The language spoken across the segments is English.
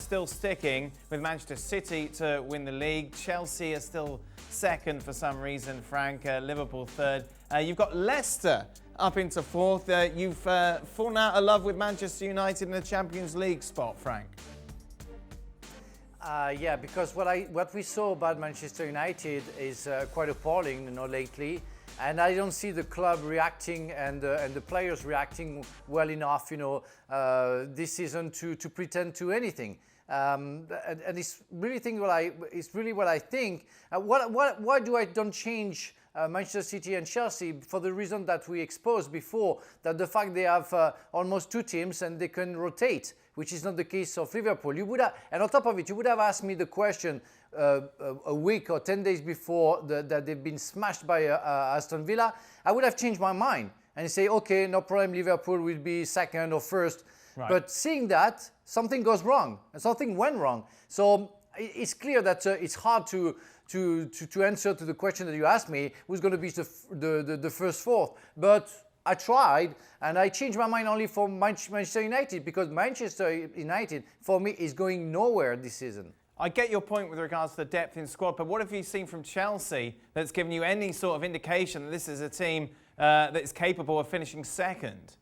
Still sticking with Manchester City to win the league. Chelsea are still second for some reason, Frank. Liverpool third. You've got Leicester up into fourth. You've fallen out of love with Manchester United in the Champions League spot, Frank. Yeah, because what we saw about Manchester United is quite appalling, lately. And I don't see the club reacting and the players reacting well enough, this season to pretend to anything. And it's really what I think. Why do I don't change Manchester City and Chelsea? For the reason that we exposed before, that the fact they have almost two teams and they can rotate, which is not the case of Liverpool. And on top of it, you would have asked me the question a week or 10 days before that they've been smashed by Aston Villa. I would have changed my mind and say, okay, no problem, Liverpool will be second or first. Right. But seeing that, something goes wrong and something went wrong. So it's clear that it's hard to answer to the question that you asked me, who's going to be the first fourth. But I tried, and I changed my mind only for Manchester United, because Manchester United, for me, is going nowhere this season. I get your point with regards to the depth in squad, but what have you seen from Chelsea that's given you any sort of indication that this is a team that is capable of finishing second?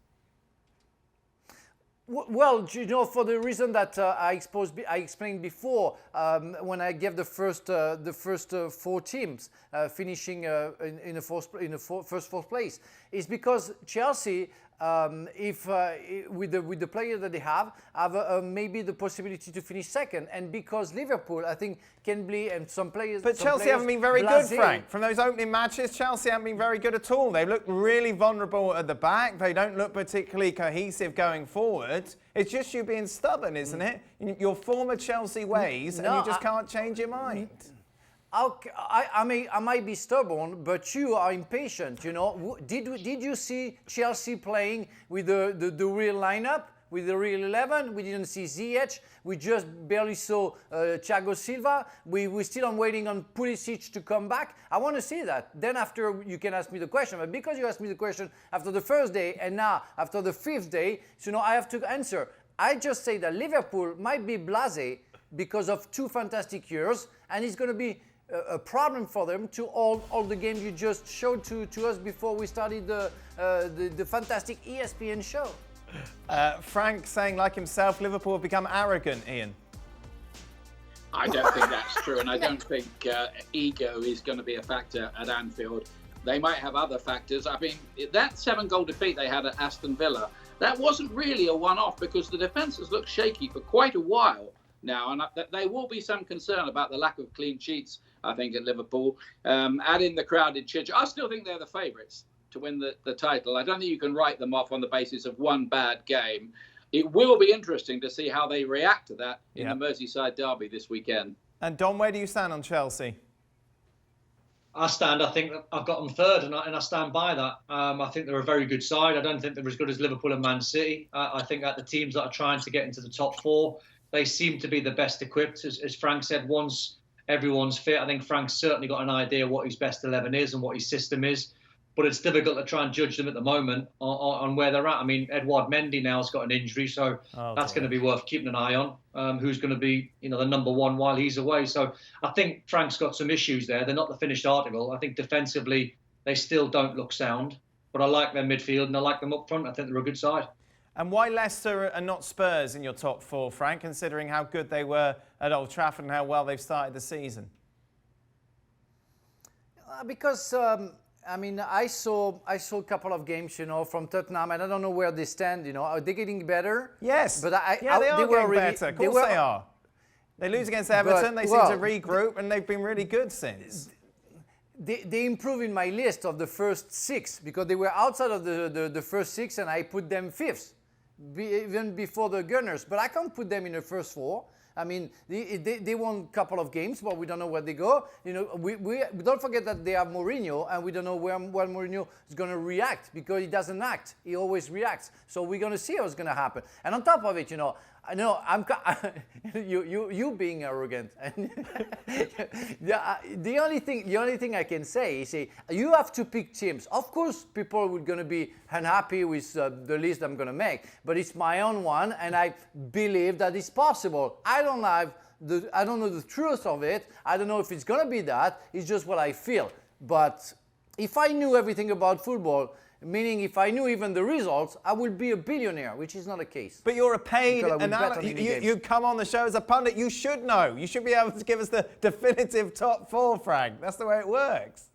Well, for the reason that I explained before, when I gave the first four teams finishing in the fourth place, is because Chelsea, with the players that they have maybe the possibility to finish second, and because Liverpool, I think, can be, and some players. But Chelsea haven't been very good, Frank. From those opening matches, Chelsea haven't been very good at all. They look really vulnerable at the back. They don't look particularly cohesive going forward. It's just you being stubborn, isn't it? Your former Chelsea ways, and you just can't change your mind. I might be stubborn, but you are impatient. Did you see Chelsea playing with the real lineup, with the real 11? We didn't see Ziyech. We just barely saw Thiago Silva. We're still waiting on Pulisic to come back. I want to see that. Then after you can ask me the question. But because you asked me the question after the first day and now after the fifth day, I have to answer. I just say that Liverpool might be blasé because of two fantastic years, and it's going to be a problem for them to all the games you just showed to us before we started the fantastic ESPN show. Frank saying, like himself, Liverpool have become arrogant, Ian. I don't think that's true, and I don't think ego is going to be a factor at Anfield. They might have other factors. I mean, that 7-goal defeat they had at Aston Villa, that wasn't really a one-off, because the defence has looked shaky for quite a while now, and there will be some concern about the lack of clean sheets, I think, at Liverpool. Add in the crowded church. I still think they're the favourites to win the title. I don't think you can write them off on the basis of one bad game. It will be interesting to see how they react to that in the Merseyside derby this weekend. And Don, where do you stand on Chelsea? I think I've got them third, and I stand by that. I think they're a very good side. I don't think they're as good as Liverpool and Man City. I think that the teams that are trying to get into the top four, they seem to be the best equipped. As Frank said, once everyone's fit, I think Frank's certainly got an idea what his best 11 is and what his system is. But it's difficult to try and judge them at the moment on where they're at. I mean, Edouard Mendy now has got an injury, so that's going to be worth keeping an eye on. Who's going to be, the number one while he's away? So I think Frank's got some issues there. They're not the finished article. I think defensively they still don't look sound. But I like their midfield and I like them up front. I think they're a good side. And why Leicester and not Spurs in your top four, Frank, considering how good they were at Old Trafford and how well they've started the season? Because I saw a couple of games, from Tottenham, and I don't know where they stand. Are they getting better? Yes. But they are getting better. Of course they are. They lose against Everton. They seem to regroup, and they've been really good since. They improve in my list of the first six, because they were outside of the first six, and I put them fifth, even before the Gunners. But I can't put them in the first four. I mean, they won a couple of games, but we don't know where they go. We don't forget that they have Mourinho, and we don't know where Mourinho is going to react, because he doesn't act. He always reacts. So we're going to see what's going to happen. And on top of it, I know you being arrogant. The only thing I can say is, you have to pick teams. Of course, people are going to be unhappy with the list I'm going to make, but it's my own one, and I believe that it's possible. I don't know the truth of it. I don't know if it's going to be that. It's just what I feel. But if I knew everything about football, meaning if I knew even the results, I would be a billionaire, which is not the case. But you're a paid analyst. You come on the show as a pundit. You should know. You should be able to give us the definitive top 4, Frank. That's the way it works.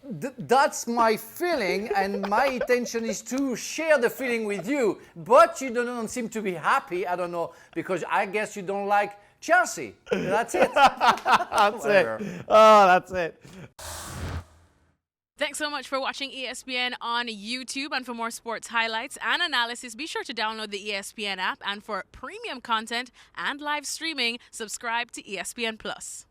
That's my feeling, and my intention is to share the feeling with you. But you don't seem to be happy. I don't know, because I guess you don't like Chelsea. That's it. That's it. Oh, that's it. Thanks so much for watching ESPN on YouTube. And for more sports highlights and analysis, be sure to download the ESPN app. And for premium content and live streaming, subscribe to ESPN Plus.